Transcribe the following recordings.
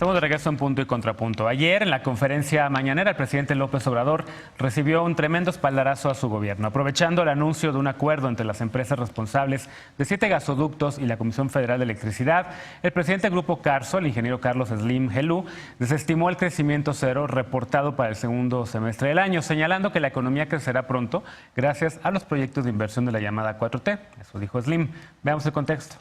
Estamos de regreso en Punto y Contrapunto. Ayer, en la conferencia mañanera, el presidente López Obrador recibió un tremendo espaldarazo a su gobierno. Aprovechando el anuncio de un acuerdo entre las empresas responsables de 7 gasoductos y la Comisión Federal de Electricidad, el presidente del Grupo Carso, el ingeniero Carlos Slim Helú, desestimó el crecimiento cero reportado para el segundo semestre del año, señalando que la economía crecerá pronto gracias a los proyectos de inversión de la llamada 4T. Eso dijo Slim. Veamos el contexto.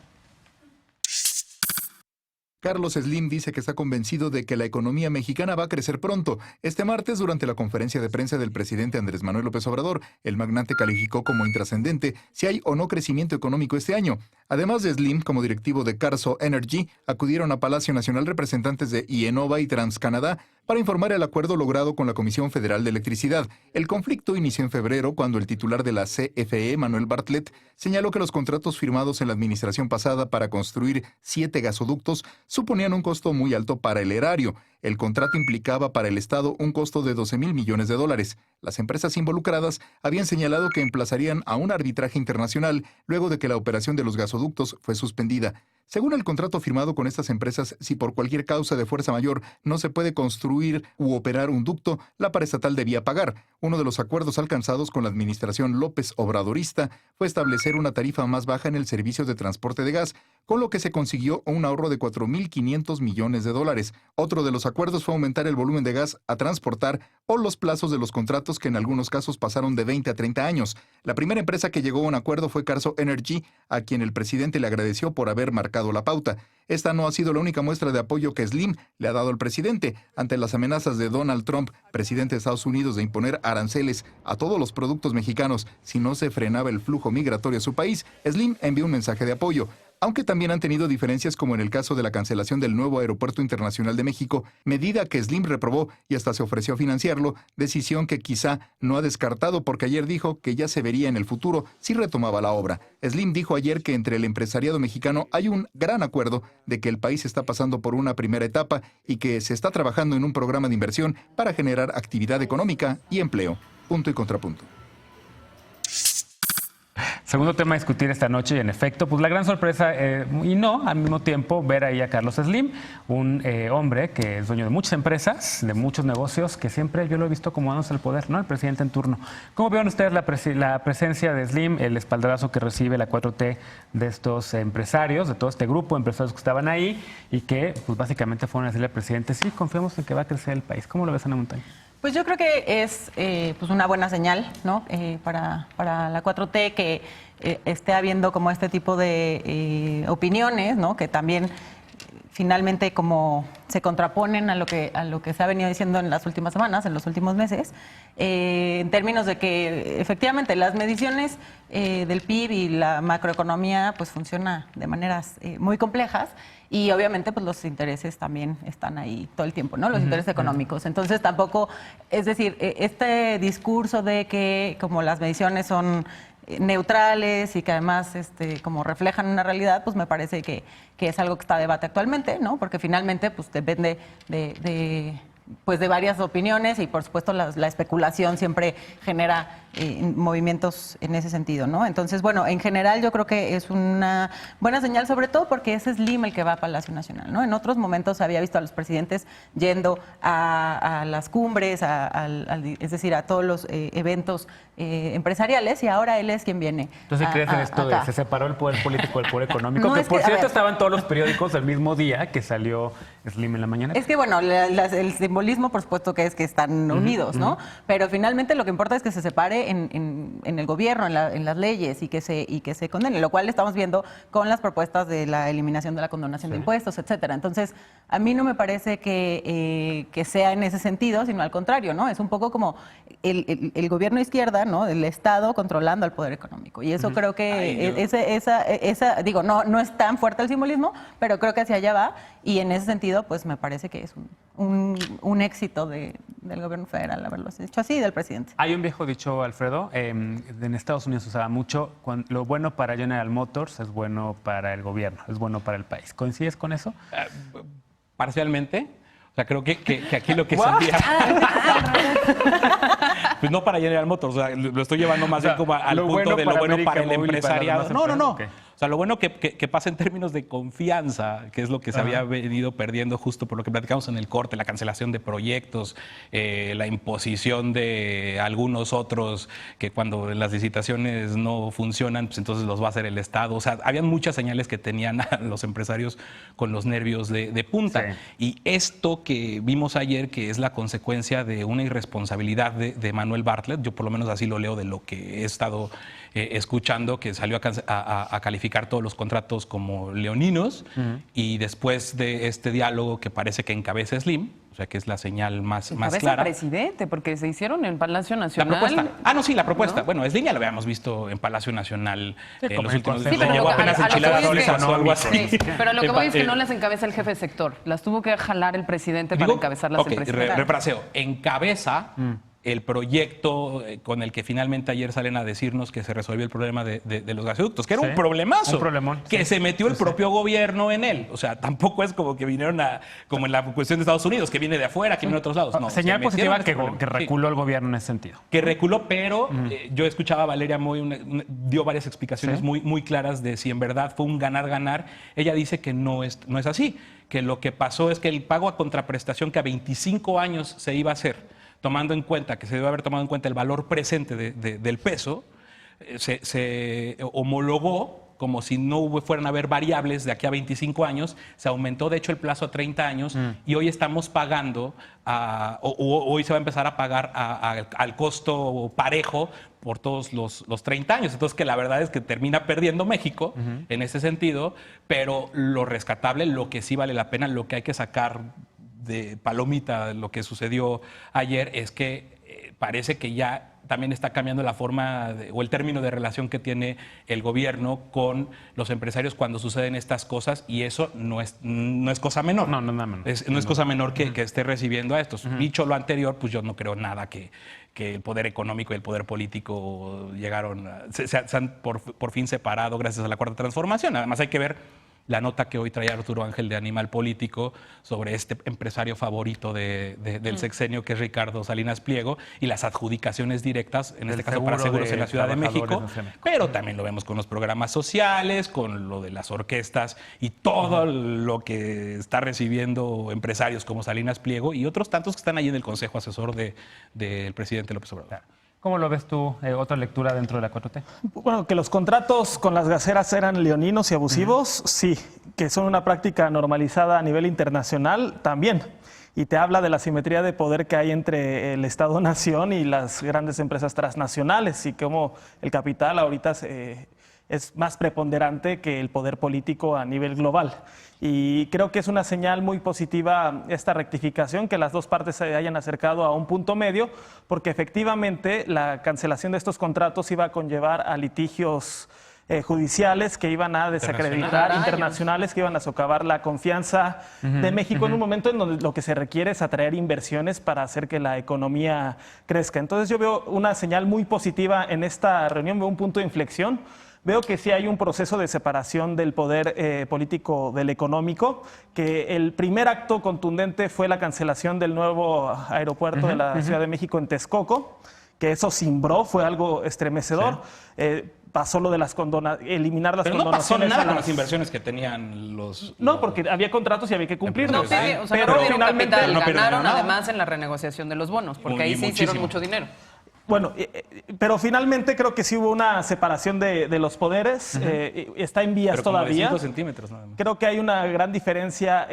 Carlos Slim dice que está convencido de que la economía mexicana va a crecer pronto. Este martes, durante la conferencia de prensa del presidente Andrés Manuel López Obrador, el magnate calificó como intrascendente si hay o no crecimiento económico este año. Además de Slim, como directivo de Carso Energy, acudieron a Palacio Nacional representantes de IEnova y TransCanadá para informar el acuerdo logrado con la Comisión Federal de Electricidad. El conflicto inició en febrero cuando el titular de la CFE, Manuel Bartlett, señaló que los contratos firmados en la administración pasada para construir 7 gasoductos suponían un costo muy alto para el erario. El contrato implicaba para el Estado un costo de 12,000 millones de dólares. Las empresas involucradas habían señalado que emplazarían a un arbitraje internacional luego de que la operación de los gasoductos fue suspendida. Según el contrato firmado con estas empresas, si por cualquier causa de fuerza mayor no se puede construir u operar un ducto, la paraestatal debía pagar. Uno de los acuerdos alcanzados con la administración López Obradorista fue establecer una tarifa más baja en el servicio de transporte de gas, con lo que se consiguió un ahorro de 4,500 millones de dólares. Otro de los acuerdos fue aumentar el volumen de gas a transportar o los plazos de los contratos, que en algunos casos pasaron de 20 a 30 años. La primera empresa que llegó a un acuerdo fue Carso Energy, a quien el presidente le agradeció por haber marcado la pauta. Esta no ha sido la única muestra de apoyo que Slim le ha dado al presidente. Ante las amenazas de Donald Trump, presidente de Estados Unidos, de imponer aranceles a todos los productos mexicanos si no se frenaba el flujo migratorio a su país, Slim envió un mensaje de apoyo. Aunque también han tenido diferencias, como en el caso de la cancelación del nuevo Aeropuerto Internacional de México, medida que Slim reprobó y hasta se ofreció a financiarlo, decisión que quizá no ha descartado porque ayer dijo que ya se vería en el futuro si retomaba la obra. Slim dijo ayer que entre el empresariado mexicano hay un gran acuerdo de que el país está pasando por una primera etapa y que se está trabajando en un programa de inversión para generar actividad económica y empleo. Punto y contrapunto. Segundo tema a discutir esta noche y en efecto, pues la gran sorpresa y no, al mismo tiempo, ver ahí a Carlos Slim, un hombre que es dueño de muchas empresas, de muchos negocios, que siempre yo lo he visto como dándose el poder, ¿no? El presidente en turno. ¿Cómo ven ustedes la presencia de Slim, el espaldarazo que recibe la 4T de estos empresarios, de todo este grupo de empresarios que estaban ahí y que pues básicamente fueron a decirle al presidente, sí, confiamos en que va a crecer el país? ¿Cómo lo ves, Ana Montaño? Pues yo creo que es pues una buena señal, ¿no? Para la 4T que esté habiendo como este tipo de opiniones, ¿no? Que también finalmente como se contraponen a lo que se ha venido diciendo en las últimas semanas, en los últimos meses, en términos de que efectivamente las mediciones del PIB y la macroeconomía pues funciona de maneras muy complejas. Y obviamente pues los intereses también están ahí todo el tiempo, ¿no? Los intereses económicos. Entonces tampoco, es decir, este discurso de que como las mediciones son neutrales y que además como reflejan una realidad, pues me parece que es algo que está a debate actualmente, ¿no? Porque finalmente pues depende de varias opiniones y por supuesto la especulación siempre genera movimientos en ese sentido, ¿no? Entonces, bueno, en general yo creo que es una buena señal, sobre todo porque es Slim el que va a Palacio Nacional, ¿no? En otros momentos se había visto a los presidentes yendo a las cumbres, es decir, a todos los eventos empresariales, y ahora él es quien viene. Entonces, ¿crees en esto de se separó el poder político del poder económico? No, que es por que, cierto estaban todos los periódicos el mismo día que salió Slim en la mañana. Es que bueno, el simbolismo por supuesto que es que están unidos, ¿no? Pero finalmente lo que importa es que se separe en el gobierno, en las leyes y que se condene, lo cual estamos viendo con las propuestas de la eliminación de la condonación de impuestos, etcétera. Entonces, a mí no me parece que sea en ese sentido, sino al contrario, ¿no? Es un poco como el gobierno izquierda, ¿no? El Estado controlando al poder económico. Y eso creo que digo, no es tan fuerte el simbolismo, pero creo que hacia allá va, y en ese sentido, pues me parece que es un éxito del gobierno federal haberlo hecho así, del presidente. Hay un viejo dicho, Alfredo, en Estados Unidos se usaba mucho, lo bueno para General Motors es bueno para el gobierno, es bueno para el país. ¿Coincides con eso? Parcialmente. O sea, creo que aquí lo que se envía... Pues no para General Motors, o sea, lo estoy llevando más bien como al punto de lo bueno para el empresariado. No. Okay. O sea, lo bueno que pasa en términos de confianza, que es lo que se había venido perdiendo justo por lo que platicamos en el corte, la cancelación de proyectos, la imposición de algunos otros que cuando las licitaciones no funcionan, pues entonces los va a hacer el Estado. O sea, habían muchas señales que tenían a los empresarios con los nervios de punta. Sí. Y esto que vimos ayer, que es la consecuencia de una irresponsabilidad de Manuel Bartlett, yo por lo menos así lo leo de lo que he estado escuchando, que salió a calificar todos los contratos como leoninos, y después de este diálogo que parece que encabeza Slim, o sea que es la señal más clara. Presidente, porque se hicieron en Palacio Nacional. La propuesta. Ah, no, sí, la propuesta. ¿No? Bueno, Slim ya lo habíamos visto en Palacio Nacional en los últimos Sí, días. pero Le llevó a apenas lo que enchiladas voy es que- suizas o algo así. Sí, pero lo que voy es que no las encabeza el jefe de sector. Las tuvo que jalar el presidente para encabezarlas el presidente. Refraseo. Encabeza el proyecto con el que finalmente ayer salen a decirnos que se resolvió el problema de los gasoductos, que era Sí, un problemazo. un problemón, que sí. se metió el propio gobierno en él. O sea, tampoco es como que vinieron como en la cuestión de Estados Unidos, que viene de afuera, que viene de otros lados. No, Señal se metieron positiva en ese problema. que Sí. reculó el gobierno en ese sentido. Que reculó, pero yo escuchaba a Valeria Moy, dio varias explicaciones Sí. muy claras de si en verdad fue un ganar-ganar. Ella dice que no es así, que lo que pasó es que el pago a contraprestación que a 25 años se iba a hacer, tomando en cuenta, que se debe haber tomado en cuenta el valor presente del peso, se homologó como si no fueran a haber variables de aquí a 25 años, se aumentó de hecho el plazo a 30 años y hoy estamos pagando, hoy se va a empezar a pagar al costo parejo por todos los 30 años. Entonces, que la verdad es que termina perdiendo México en ese sentido, pero lo rescatable, lo que sí vale la pena, lo que hay que sacar de palomita, lo que sucedió ayer, es que parece que ya también está cambiando la forma o el término de relación que tiene el gobierno con los empresarios cuando suceden estas cosas, y eso no es cosa menor. No, nada menor. No es cosa menor que esté recibiendo a estos. Dicho lo anterior, pues yo no creo nada que el poder económico y el poder político se han por fin separado gracias a la Cuarta Transformación. Además hay que ver la nota que hoy trae Arturo Ángel de Animal Político sobre este empresario favorito del sexenio, que es Ricardo Salinas Pliego, y las adjudicaciones directas, en este caso para seguros en la Ciudad de México, pero también lo vemos con los programas sociales, con lo de las orquestas y todo lo que está recibiendo empresarios como Salinas Pliego y otros tantos que están ahí en el Consejo Asesor del presidente López Obrador. ¿Cómo lo ves tú? Otra lectura dentro de la 4T. Bueno, que los contratos con las gaseras eran leoninos y abusivos, sí. Que son una práctica normalizada a nivel internacional, también. Y te habla de la simetría de poder que hay entre el Estado-nación y las grandes empresas transnacionales, y cómo el capital ahorita es más preponderante que el poder político a nivel global. Y creo que es una señal muy positiva esta rectificación, que las dos partes se hayan acercado a un punto medio, porque efectivamente la cancelación de estos contratos iba a conllevar a litigios judiciales que iban a desacreditar, internacionales, que iban a socavar la confianza de México en un momento en donde lo que se requiere es atraer inversiones para hacer que la economía crezca. Entonces yo veo una señal muy positiva en esta reunión, veo un punto de inflexión. Veo que sí hay un proceso de separación del poder político del económico, que el primer acto contundente fue la cancelación del nuevo aeropuerto de la Ciudad de México en Texcoco, que eso cimbró, fue algo estremecedor. Sí. Pasó lo de eliminar las condonaciones. Pero no pasó nada con las inversiones que tenían los... No, porque había contratos y había que cumplirlos. No, o sea, pero no perdieron finalmente capital, perdieron ganaron nada. además en la renegociación de los bonos, porque ahí sí muchísimo. hicieron mucho dinero. Bueno, pero finalmente creo que sí hubo una separación de los poderes. Está en vías Pero como de todavía. 5 centímetros nada más. Creo que hay una gran diferencia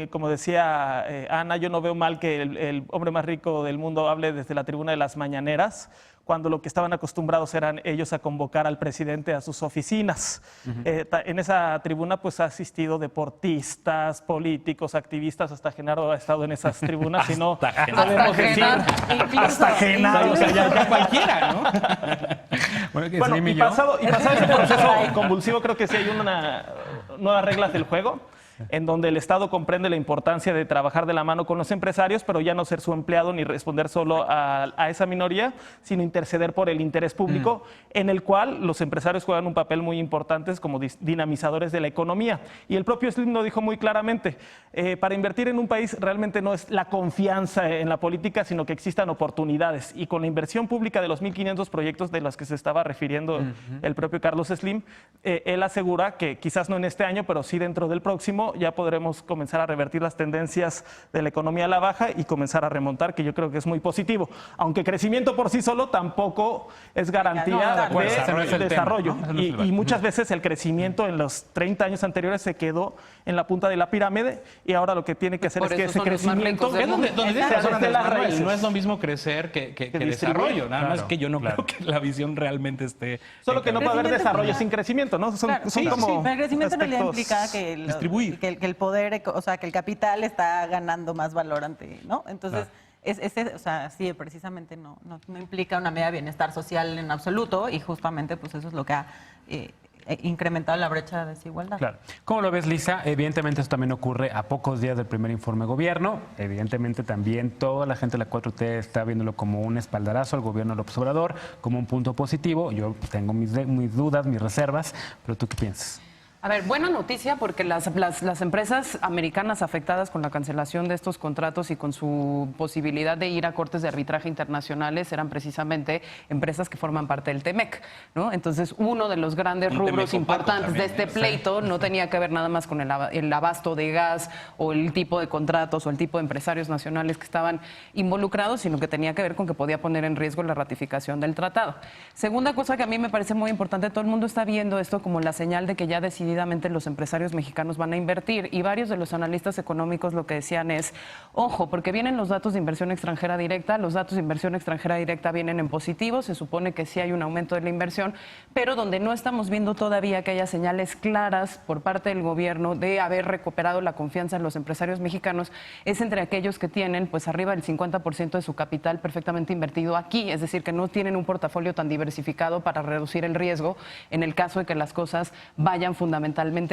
como decía Ana, yo no veo mal que el hombre más rico del mundo hable desde la tribuna de las mañaneras, cuando lo que estaban acostumbrados eran ellos a convocar al presidente a sus oficinas. En esa tribuna pues ha asistido deportistas, políticos, activistas, hasta Genaro ha estado en esas tribunas, y no podemos decir hasta Genaro. O sea, ya cualquiera, ¿no? Bueno, Bueno, y pasado este proceso convulsivo, creo que sí hay nuevas reglas del juego. en donde el Estado comprende la importancia de trabajar de la mano con los empresarios, pero ya no ser su empleado ni responder solo a esa minoría, sino interceder por el interés público, en el cual los empresarios juegan un papel muy importante como dinamizadores de la economía. Y el propio Slim lo dijo muy claramente, para invertir en un país realmente no es la confianza en la política, sino que existan oportunidades. Y con la inversión pública de los 1.500 proyectos de los que se estaba refiriendo el propio Carlos Slim, él asegura que quizás no en este año, pero sí dentro del próximo, ya podremos comenzar a revertir las tendencias de la economía a la baja y comenzar a remontar, que yo creo que es muy positivo. Aunque crecimiento por sí solo tampoco es garantía de desarrollo. Y muchas veces el crecimiento en los 30 años anteriores se quedó en la punta de la pirámide y ahora lo que tiene que hacer es que ese crecimiento no es lo mismo crecer que desarrollo. Nada más que yo no creo que la visión realmente esté... Solo que no puede haber desarrollo sin crecimiento, ¿no? Son como el crecimiento en realidad implica que el poder, o sea, que el capital está ganando más valor ante, ¿no? Entonces, o sea, sí, precisamente no implica una medida de bienestar social en absoluto y justamente pues eso es lo que ha incrementado la brecha de desigualdad. Claro. ¿Cómo lo ves, Lisa? Evidentemente eso también ocurre a pocos días del primer informe de gobierno. Evidentemente también toda la gente de la 4T está viéndolo como un espaldarazo al gobierno de López Obrador, como un punto positivo. Yo tengo mis dudas, mis reservas, pero ¿tú qué piensas? A ver, buena noticia porque las empresas americanas afectadas con la cancelación de estos contratos y con su posibilidad de ir a cortes de arbitraje internacionales eran precisamente empresas que forman parte del TEMEC, ¿no? Entonces, uno de los grandes rubros importantes de este pleito no tenía que ver nada más con el abasto de gas o el tipo de contratos o el tipo de empresarios nacionales que estaban involucrados, sino que tenía que ver con que podía poner en riesgo la ratificación del tratado. Segunda cosa que a mí me parece muy importante, todo el mundo está viendo esto como la señal de que ya decidieron los empresarios mexicanos van a invertir y varios de los analistas económicos lo que decían es, ojo, porque vienen los datos de inversión extranjera directa, los datos de inversión extranjera directa vienen en positivo, se supone que sí hay un aumento de la inversión, pero donde no estamos viendo todavía que haya señales claras por parte del gobierno de haber recuperado la confianza en los empresarios mexicanos es entre aquellos que tienen pues arriba del 50% de su capital perfectamente invertido aquí, es decir, que no tienen un portafolio tan diversificado para reducir el riesgo en el caso de que las cosas vayan fundamentalmente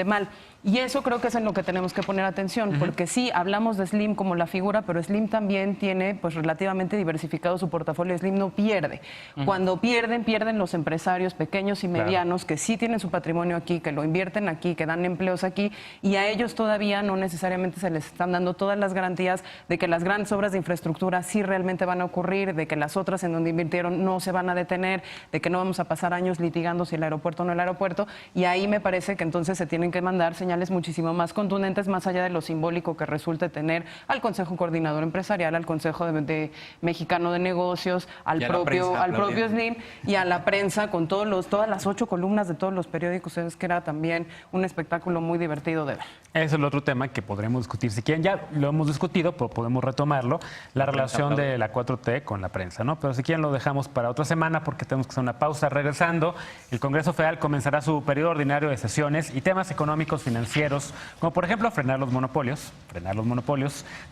mal. Y eso creo que es en lo que tenemos que poner atención, porque sí, hablamos de Slim como la figura, pero Slim también tiene pues relativamente diversificado su portafolio. Slim no pierde. Cuando pierden los empresarios pequeños y medianos que sí tienen su patrimonio aquí, que lo invierten aquí, que dan empleos aquí, y a ellos todavía no necesariamente se les están dando todas las garantías de que las grandes obras de infraestructura sí realmente van a ocurrir, de que las otras en donde invirtieron no se van a detener, de que no vamos a pasar años litigando si el aeropuerto o no el aeropuerto, y ahí me parece que entonces se tienen que mandar señales muchísimo más contundentes, más allá de lo simbólico que resulte tener al Consejo Coordinador Empresarial, al Consejo de Mexicano de Negocios, al propio Slim y a la prensa con todas las 8 columnas de todos los periódicos. Es que era también un espectáculo muy divertido de ver. Ese es el otro tema que podremos discutir. Si quieren, ya lo hemos discutido, pero podemos retomarlo, la relación de la 4T con la prensa, ¿no? Pero si quieren lo dejamos para otra semana porque tenemos que hacer una pausa. Regresando, el Congreso Federal comenzará su periodo ordinario de sesiones y temas económicos, financieros, como por ejemplo frenar los monopolios,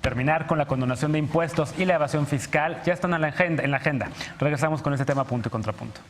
terminar con la condonación de impuestos y la evasión fiscal, ya están en la agenda. Regresamos con ese tema punto y contrapunto.